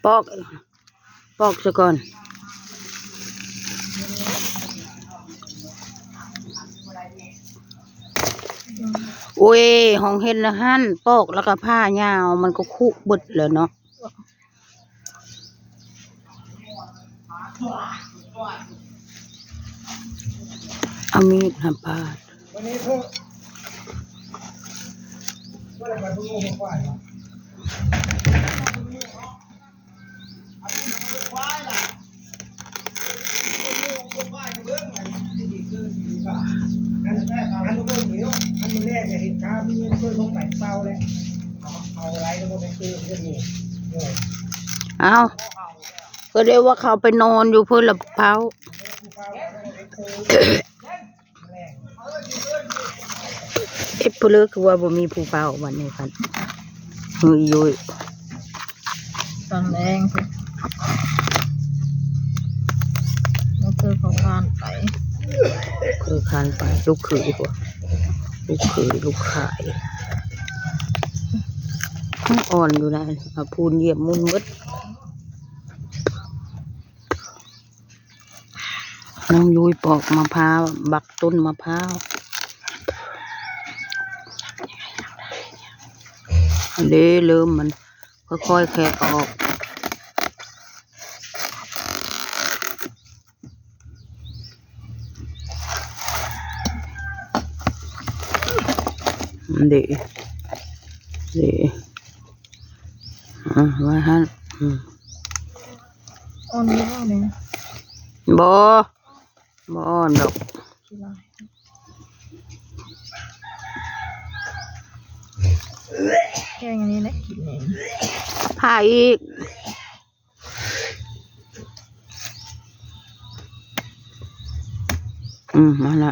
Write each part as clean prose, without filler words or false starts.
ปอกซะก่อนโอ้ยห้องเห็นนะฮั่นปอกแล้วก็ผ้ายาวมันก็คุกบึดเลยเนาะเอามีดทำปาดวันนี้เพิ่งว่าอะไรมาทุ่งหัวควายอันนู้นเหนียวอันนู้นแรกจะเห็นการมีเงินช่วยลงไหลเศร้าเลยเอาอะไรแล้วก็ไปซื้อเรื่องนี้เอาก็เรียกว่าเขาไปนอนอยู่เพื่อหลับเผาเอฟเลือกคือว่าบ่มีผู้เผาวันนี้พันมือยุยตอนแรงสินั่นคือของการไปคือคานไปลูกเขยกว่าลูกเขยลูกขายอ่อนอยู่นะเอาพูนเหยียบมุนมดน้องยุยปอกมะพร้าวบักต้นมะพร้าวเริ่มมันค่อยๆแคะออกเดะว่าฮะอ่อนไม่ได้เลยบ่อ่อนดอกแกงอันนี้นะกินเองผ่าอีกมาละ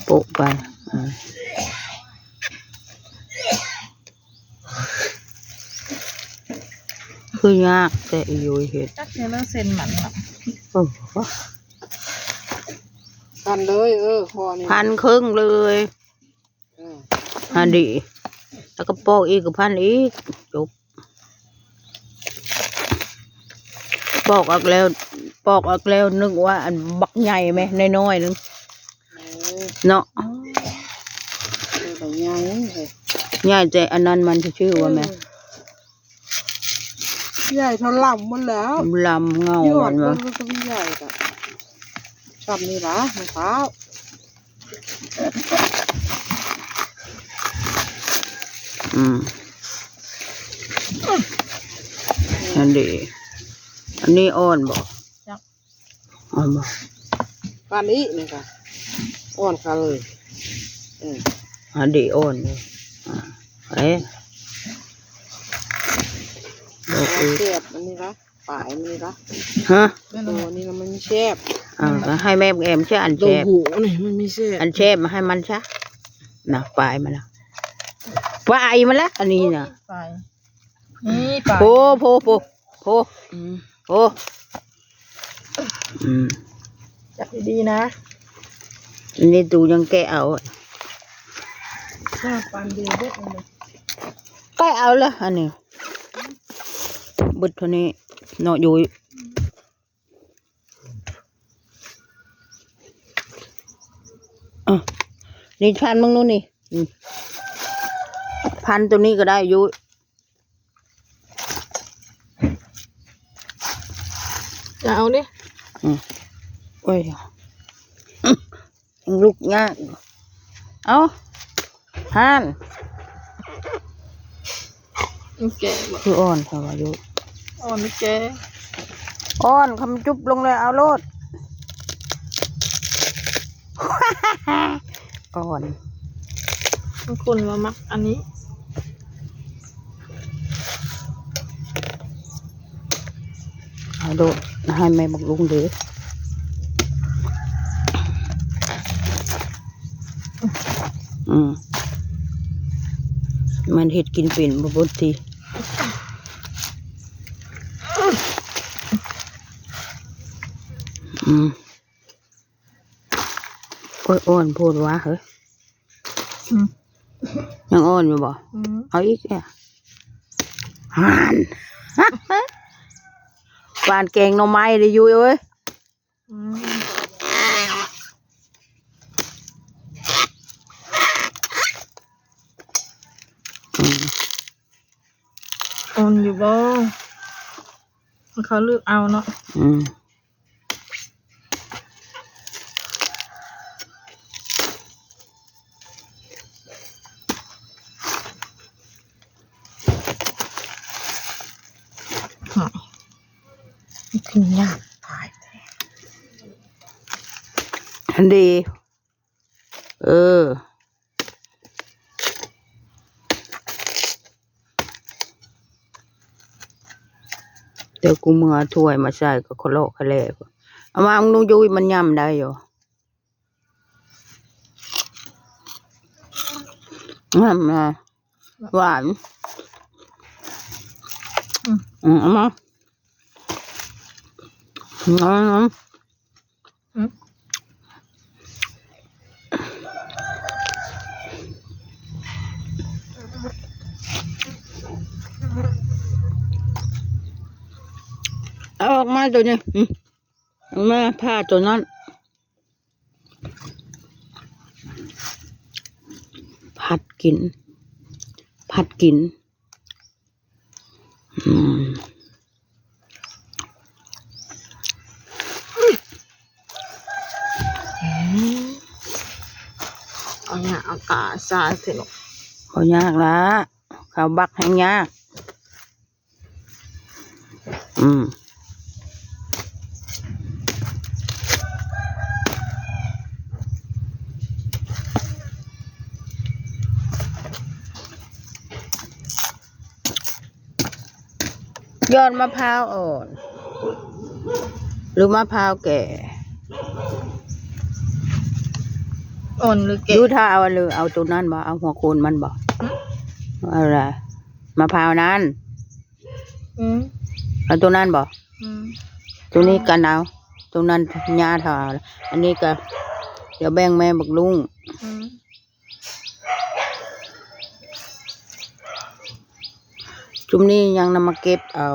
โปะไปคือยากแต่อยู่เห็ดจักเนี่ยแล้วเส้นมันครับพันเลยคอนี่พันครึ่งเลยดีแล้วก็ปอกอีกกับพันอีกจบปอกออกแล้วนึกว่าอันบักใหญ่ไหมน้อยๆนึงเนาะใหญ่ใหญ่แต่อันนั้นมันชื่อว่าแม่ใหญ่เท่าลำมันแล้วลำเงามันวะมันก็ใหญ่แต่ชอบนี่ละมะพร้าวอันนี้อ่อนบอกอ่อนบอกอันนี้นี่ค่ะอ่อนค่ะเลยอันนี้อ่อนเลยเจ็บอันนี้ละปลายมันนี่ละฮะตัวนี้มันไม่แซ่บให้แม่แอมใช่อันแซ่บหูนี่มันไม่แซ่บอันแซ่บมาให้มันซะนะปลายมาแล้วปลายมาแล้วอันนี้นะปลายนี่ปลายโผจับดีๆนะอันนี้ตูยังแกะเอาปันดีเด็ดเลยแกะเอาละอันนี้บึดเท่านี้เนาะอยู่นี่พันมึงนู่นนี่พันตัวนี้ก็ได้อยู่จะเอาดิโอ้ยลูกยากเอาฮันแก่คืออ่อนค่ะวายุอ่อนไม่แก่อ่อนคำจุบลงเลยเอาโลดอ่อนบางคนว่ามักอันนี้เอาโดดให้แม่บอกลุงเด้มันเห็ดกินเป็นบ่บ่ที อืมโอ้ยอ้อนพูดว่าเฮ้ย อืม ยังอ้อนอยู่บ่ อืม เอาอีกเนี่ยห่านปานแกงหน่อไม้ได้อยู่เว้ย อืมอ่อนอยู่บ่เขาเลือกเอาเนาะ อืมขึ้นยากตาย อันดี เออ เดี๋ยวกูมือถ้วยมาใส่ก็โคโลกะเลกเอามามึงดูยุยมันย่ำได้อยู่ย่ำนะหวานเอามาเอามา อืม เอาออกมาตัวนี้เอามาผ้าตัวนั้นผัดกินอืม เอาเนี่ยเอาตาสาดสิลูก พอยากละข้าวบักให้ยากอืมยอดมะพร้าวอ่อนหรือมะพร้าวแก่ อ่อนหรือเกะ ดูถ้าเอาหรือเอาตัวนั้นบ่เอาหัวโคนมันบ่เอาอะไรมะพร้าวนั้น อืม เอาตัวนั้นบ่ อืม ตัวนี้กันเอาตัวนั้นหญ้าเท่าอันนี้ก็เดี๋ยวแบ่งแม่บักลุง อืม จุ่มนี้ยังนำมาเก็บเอา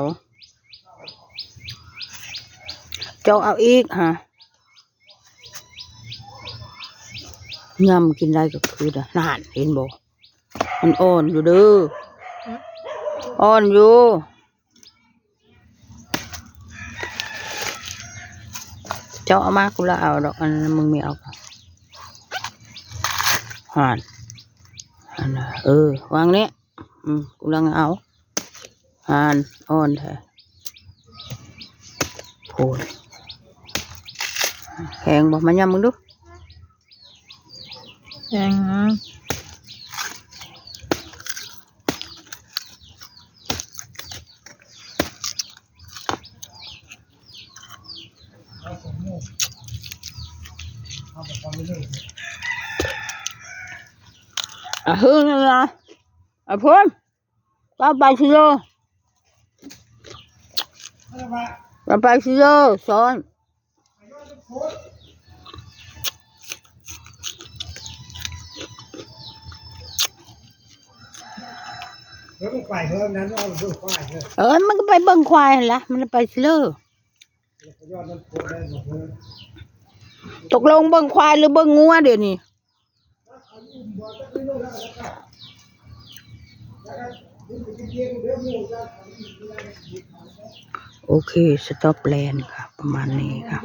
เจ้าเอาอีกฮะยำกินได้ก็คือนะนานเห็นบ่มันอ่อนอยู่เด้ออ่อนอยู่เจ้าเอามากูละเอาดอกอันนั้นมึงไม่เอาห่านอันน่ะวางนี้กูลังเอาห่านอ่อนแท้โผล่แข็งบ่มันยำมึงดู แพงนะ à Hương là à Phương ba ba kilo ba kilo sonมันก็ไปเบิ่งควายละมันไปเชื่อตกลงเบิ่งควายหรือเบิ่งงัวเดี๋ยวนี้โอเคสต็อปแลนด์ค่ะประมาณนี้ค่ะ